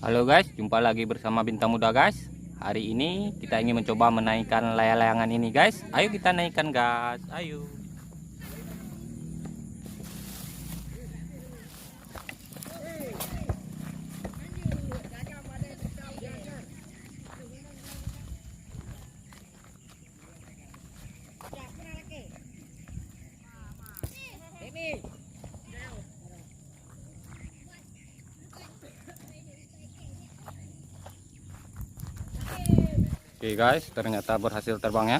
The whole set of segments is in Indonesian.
Halo guys, jumpa lagi bersama Bintang Muda guys. Hari ini kita ingin mencoba menaikkan layang-layangan ini guys. Ayo kita naikkan guys, ayo. Oke guys, ternyata berhasil terbang ya.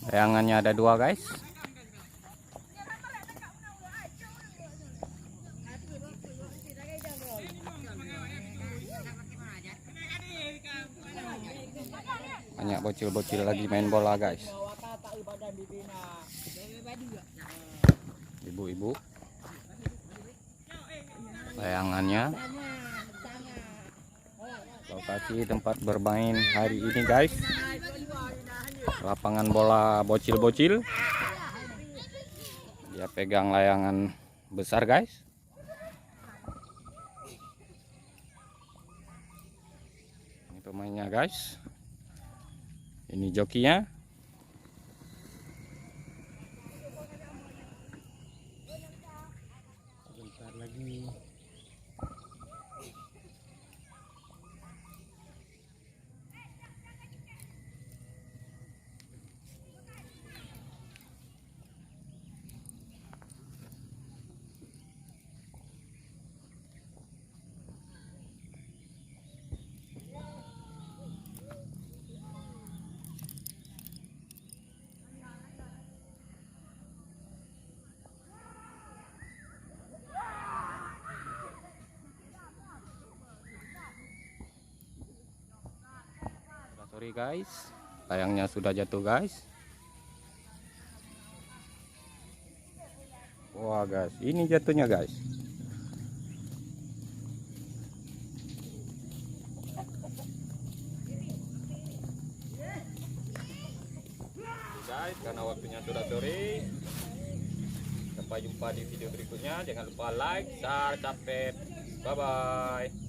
Layangannya ada dua guys. Banyak bocil-bocil lagi main bola guys. Ibu-ibu, layangannya, lokasi tempat bermain hari ini guys. Lapangan bola bocil-bocil. Dia pegang layangan besar guys. Ini pemainnya guys. Ini jokinya. Bentar lagi. Sorry guys, layangnya sudah jatuh guys. Wah guys, ini jatuhnya guys. Guys, karena waktunya sudah sore. Sampai jumpa di video berikutnya. Jangan lupa like, share, subscribe. Bye bye.